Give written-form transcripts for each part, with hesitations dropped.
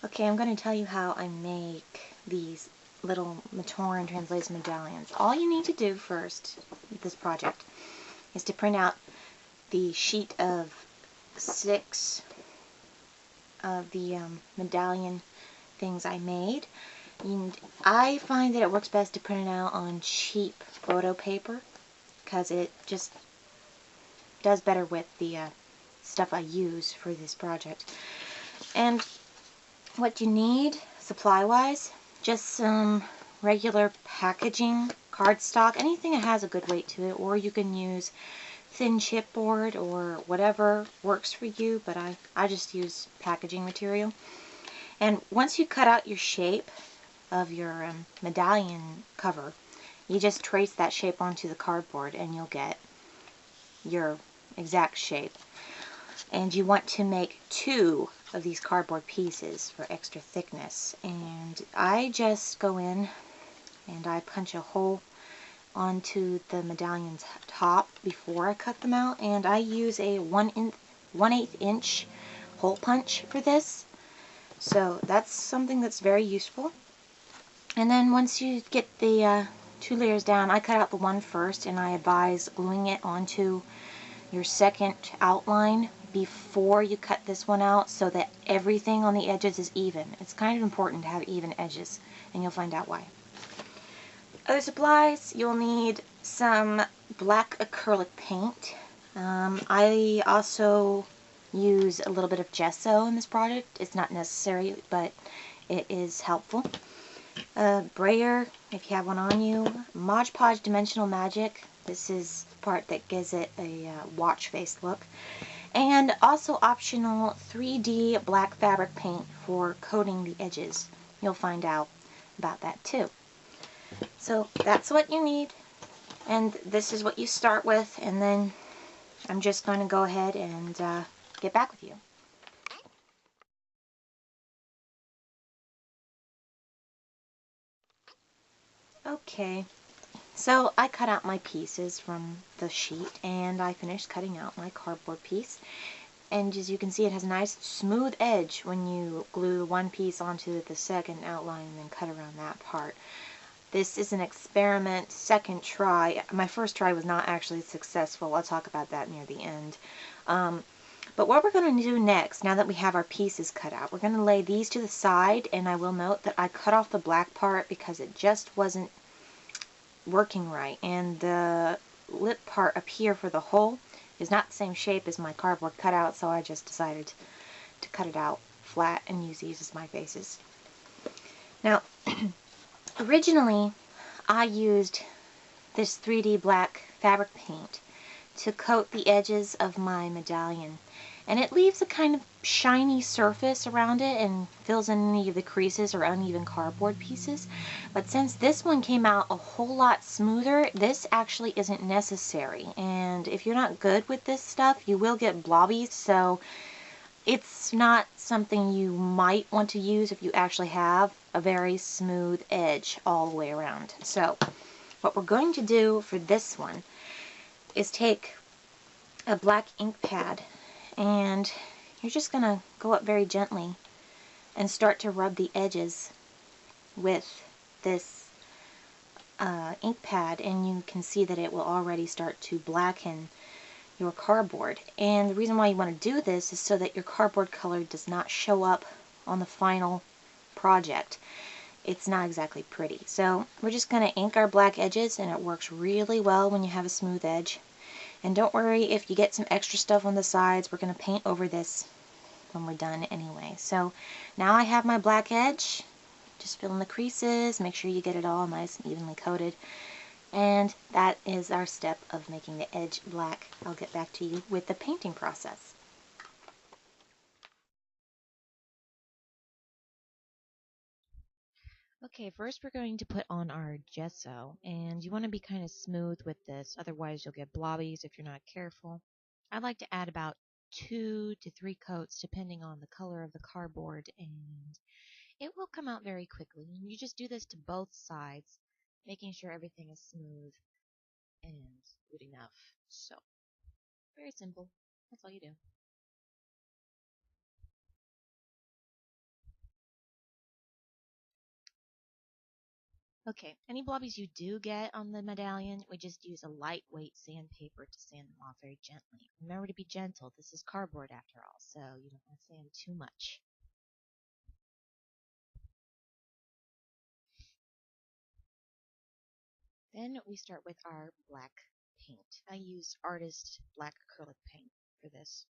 Okay, I'm going to tell you how I make these little Matoran translates medallions. All you need to do first with this project is to print out the sheet of 6 of the medallion things I made. And I find that it works best to print it out on cheap photo paper because it just does better with the stuff I use for this project. And what you need, supply-wise, just some regular packaging, cardstock, anything that has a good weight to it, or you can use thin chipboard or whatever works for you, but I just use packaging material. And once you cut out your shape of your medallion cover, you just trace that shape onto the cardboard and you'll get your exact shape. And you want to make 2 of these cardboard pieces for extra thickness. And I just go in and I punch a hole onto the medallion's top before I cut them out, and I use a 1/8 inch hole punch for this. So that's something that's very useful. And then once you get the 2 layers down, I cut out the one first, and I advise gluing it onto your second outline before you cut this one out so that everything on the edges is even. It's kind of important to have even edges, and you'll find out why. Other supplies, you'll need some black acrylic paint. I also use a little bit of gesso in this project. It's not necessary, but it is helpful. Brayer, if you have one on you. Mod Podge Dimensional Magic. This is the part that gives it a watch face look. And also optional 3D black fabric paint for coating the edges. You'll find out about that too. So that's what you need, and this is what you start with, and then I'm just going to go ahead and get back with you. Okay, so I cut out my pieces from the sheet, and I finished cutting out my cardboard piece. And as you can see, it has a nice smooth edge when you glue one piece onto the second outline and then cut around that part. This is an experiment, second try. My first try was not actually successful. I'll talk about that near the end. But what we're going to do next, now that we have our pieces cut out, we're going to lay these to the side, and I will note that I cut off the black part because it just wasn't working right. And the lip part up here for the hole is not the same shape as my cardboard cutout, so I just decided to cut it out flat and use these as my faces. Now, originally, I used this 3D black fabric paint to coat the edges of my medallion, and it leaves a kind of shiny surface around it and fills in any of the creases or uneven cardboard pieces. But since this one came out a whole lot smoother, this actually isn't necessary. And if you're not good with this stuff, you will get blobbies, so it's not something you might want to use if you actually have a very smooth edge all the way around. So what we're going to do for this one is take a black ink pad, and you're just going to go up very gently and start to rub the edges with this ink pad, and you can see that it will already start to blacken your cardboard. And the reason why you want to do this is so that your cardboard color does not show up on the final project. It's not exactly pretty. So we're just going to ink our black edges, and it works really well when you have a smooth edge. And don't worry if you get some extra stuff on the sides, we're going to paint over this when we're done anyway. So now I have my black edge. Just fill in the creases, make sure you get it all nice and evenly coated. And that is our step of making the edge black. I'll get back to you with the painting process. Okay, first we're going to put on our gesso, and you want to be kind of smooth with this, otherwise you'll get blobbies if you're not careful. I like to add about 2 to 3 coats depending on the color of the cardboard, and it will come out very quickly. And you just do this to both sides, making sure everything is smooth and good enough. So, very simple. That's all you do. Okay, any blobbies you do get on the medallion, we just use a lightweight sandpaper to sand them off very gently. Remember to be gentle. This is cardboard after all, so you don't want to sand too much. Then we start with our black paint. I use Artist Black Acrylic Paint for this.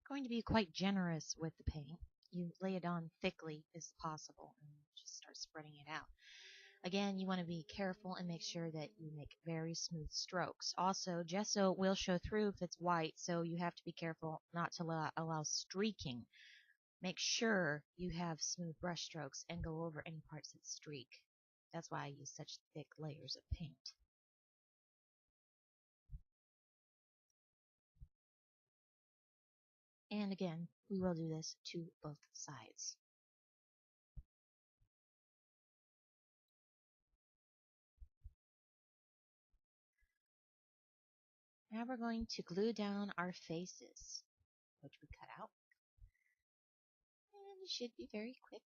I'm going to be quite generous with the paint. You lay it on thickly as possible and just start spreading it out. Again, you want to be careful and make sure that you make very smooth strokes. Also, gesso will show through if it's white, so you have to be careful not to allow streaking. Make sure you have smooth brush strokes and go over any parts that streak. That's why I use such thick layers of paint. And again, we will do this to both sides. Now we're going to glue down our faces, which we cut out. And it should be very quick.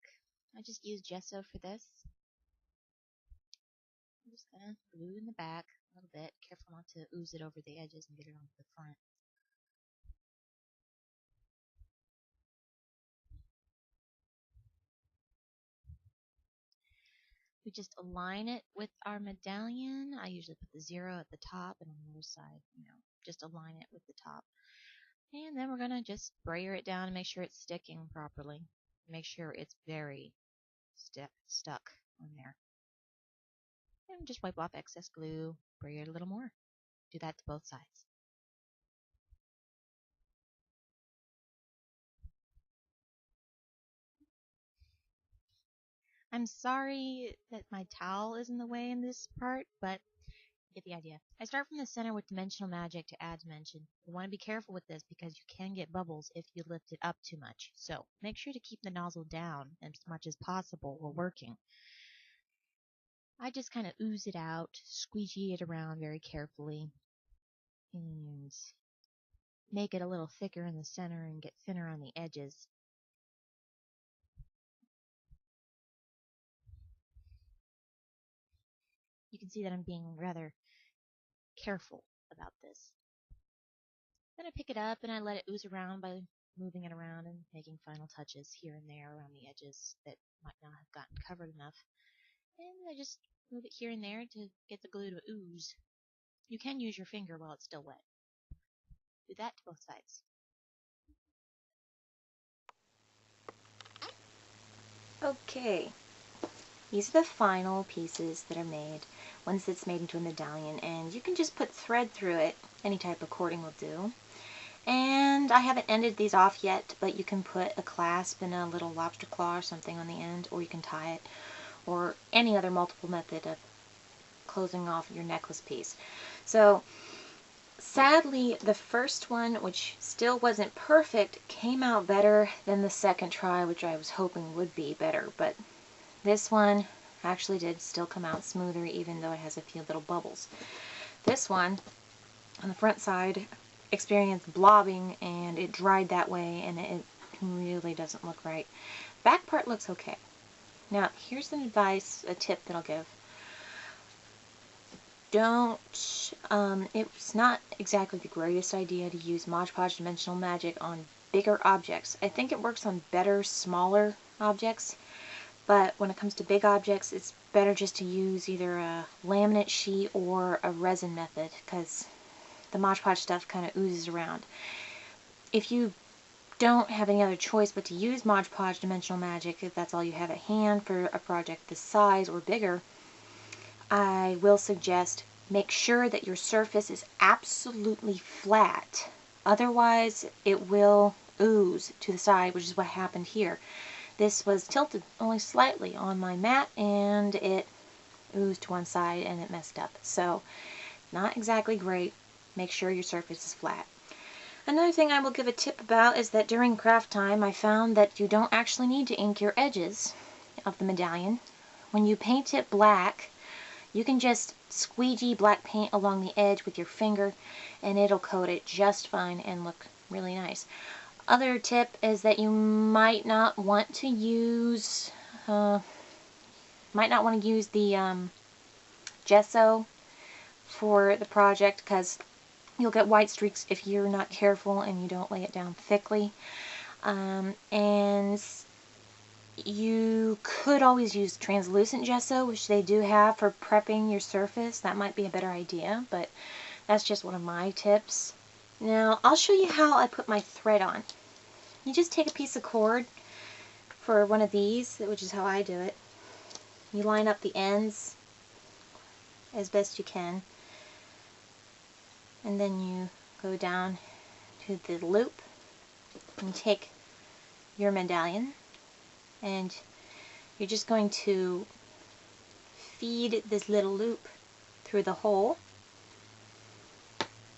I just use gesso for this. I'm just going to glue in the back a little bit. Careful not to ooze it over the edges and get it onto the front. We just align it with our medallion. I usually put the 0 at the top, and on the other side, just align it with the top. And then we're going to just brayer it down and make sure it's sticking properly. Make sure it's very stuck on there. And just wipe off excess glue, brayer it a little more. Do that to both sides. I'm sorry that my towel is in the way in this part, but you get the idea. I start from the center with dimensional magic to add dimension. You want to be careful with this because you can get bubbles if you lift it up too much. So make sure to keep the nozzle down as much as possible while working. I just kind of ooze it out, squeegee it around very carefully, and make it a little thicker in the center and get thinner on the edges. You can see that I'm being rather careful about this. Then I pick it up and I let it ooze around by moving it around and making final touches here and there around the edges that might not have gotten covered enough. And I just move it here and there to get the glue to ooze. You can use your finger while it's still wet. Do that to both sides. Okay, these are the final pieces that are made once it's made into a medallion, and you can just put thread through it. Any type of cording will do. And I haven't ended these off yet, but you can put a clasp and a little lobster claw or something on the end, or you can tie it, or any other multiple method of closing off your necklace piece. So sadly, the first one, which still wasn't perfect, came out better than the second try, which I was hoping would be better, but this one actually did still come out smoother, even though it has a few little bubbles. This one, on the front side, experienced blobbing, and it dried that way, and it really doesn't look right. Back part looks okay. Now, here's an advice, a tip that I'll give. It's not exactly the greatest idea to use Mod Podge Dimensional Magic on bigger objects. I think it works on better, smaller objects, but when it comes to big objects, it's better just to use either a laminate sheet or a resin method, because the Mod Podge stuff kind of oozes around. If you don't have any other choice but to use Mod Podge Dimensional Magic, if that's all you have at hand for a project this size or bigger, I will suggest make sure that your surface is absolutely flat. Otherwise, it will ooze to the side, which is what happened here. This was tilted only slightly on my mat, and it oozed to one side and it messed up. So, not exactly great. Make sure your surface is flat. Another thing I will give a tip about is that during craft time, I found that you don't actually need to ink your edges of the medallion. When you paint it black, you can just squeegee black paint along the edge with your finger, and it'll coat it just fine and look really nice. Other tip is that you might not want to use the gesso for the project, because you'll get white streaks if you're not careful and you don't lay it down thickly. And you could always use translucent gesso, which they do have for prepping your surface. That might be a better idea, but that's just one of my tips. Now, I'll show you how I put my thread on. You just take a piece of cord for one of these, which is how I do it. You line up the ends as best you can, and then you go down to the loop and take your medallion, and you're just going to feed this little loop through the hole,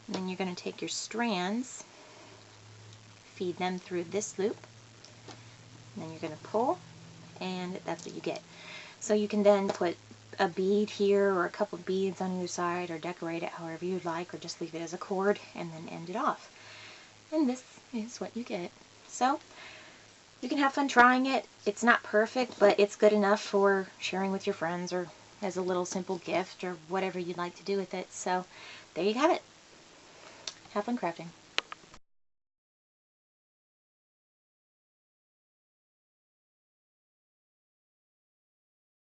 and then you're going to take your strands, feed them through this loop, and then you're going to pull, and that's what you get. So you can then put a bead here or a couple of beads on either side, or decorate it however you'd like, or just leave it as a cord and then end it off. And this is what you get. So you can have fun trying it. It's not perfect, but it's good enough for sharing with your friends or as a little simple gift or whatever you'd like to do with it. So there you have it. Have fun crafting.